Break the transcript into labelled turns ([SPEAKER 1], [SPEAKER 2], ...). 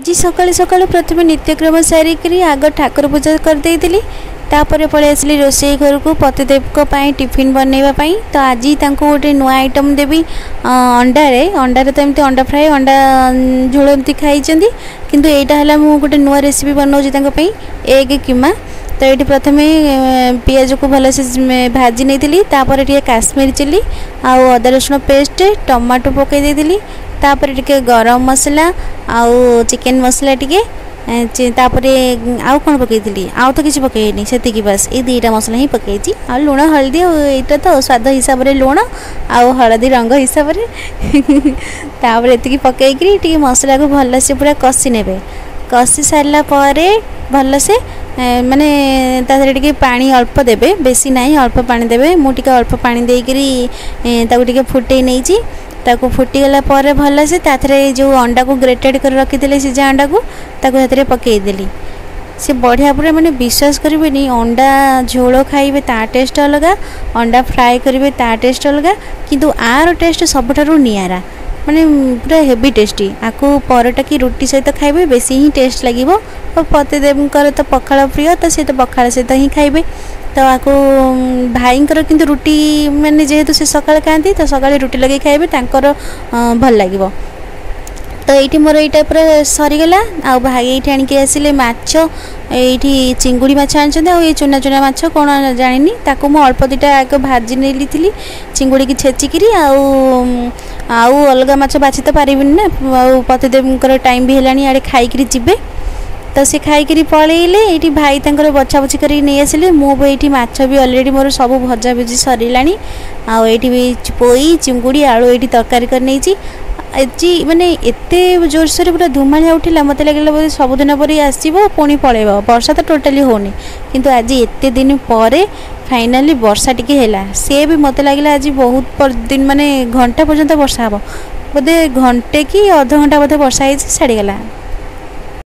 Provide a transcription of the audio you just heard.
[SPEAKER 1] जी सकाळी सकाळी प्रथमे नित्यक्रम सारिक आग ठाकुर पूजा करदेली तापर पलि आसली रोषे घर को पतिदेव टिफिन बनवाई। तो आज गोटे नुआ आइटम देवी अंडारे अंडारे तो एमती अंडा फ्राए अंडा झोल एमती खाई किंतु एटा है मु गोटे नुआ रेसिपी बनाऊँगी एग कीमा। तो ये प्रथमे पियाज को भलसे भाजी नहीं तापर टे काश्मीरी चिली आउ अदा रसुण पेस्ट टमाटो पकई देली तापर टे गरम मसला आउ चिकेन मसला टे तापर आउ कौन पकई आउ तो किसी पकईनी से बस ये दुईटा मसला ही पकई आ लुण हलदी यहाँ तो स्वाद हिसाब से लुण आउ हलदी रंग हिसाब से तापर ये पकईकरी मसला को भलसे पूरा कषि ने कषि सारा भलसे माने ताधरे टिके पानी अल्प देबे बेसी नहीं अल्प पानी देबे मु टिके अल्प पानी देकरी ताकू टिके फुटई नहीं ताकू फुटीगला पर भल से ताथरे जो अंडा को ग्रेटेड कर रखी सिझा अंडा को ताकू पकईदेली से बढ़िया पूरा माने विश्वास करें अंडा झोल खाइबे ता टेस्ट अलग अंडा फ्राए करेंगे ता टेस्ट अलग किंतु आर टेस्ट सबुठारु नियारा माने पूरा हेवी टेस्टी आपको परोटा की रोटी सहित खाइबे बेसी ही टेस्ट लगे। और पतिदेवकर तो पखाल प्रिय तो सी तो पखाल सहित ही खाइबे। तो आपको भाईंकर किंतु रोटी माने जेहेतु से सकाଳେ खाती तो सकाଳେ रोटी लगे खाइबे तांकर भल लगिबो। तो ये मोर ये टाइप सरीगला आ भाई ये आणिक आसिले माछ ये चिंगुड़ी माछ आनी ये चुना चुना माछ कौन जानी ताकू मु अल्प दुटा आग भाजी नहीं थी चिंगुड़ी की छेचिकी आउ अलग माछ बाछि तो पारिनी ना पतिदेवकर टाइम भी है आड़े खाई जीवे। तो सी खाई पलैले ये भाई तर बछा बछी कर नहीं आसिले मुझे माछ भी अलरेडी मोर सब भजा भुजी सरला आउ ये पोई चिंगुड़ी आलू ये तरकारी कर नहीं जी माने एते जोरसोर पूरा धुमालिया उठिला मत लगे बोले सबुदिन पर आसो पुणी पलैब वर्षा तो टोटाली होनी किंतु आज एते दिन पर फाइनाली वर्षा टिके हैला से भी मत लगे आज बहुत दिन माने घंटा पर्यंत वर्षा हम बोधे घंटे कि अध घंटा बोधे वर्षा छाड़ीगला।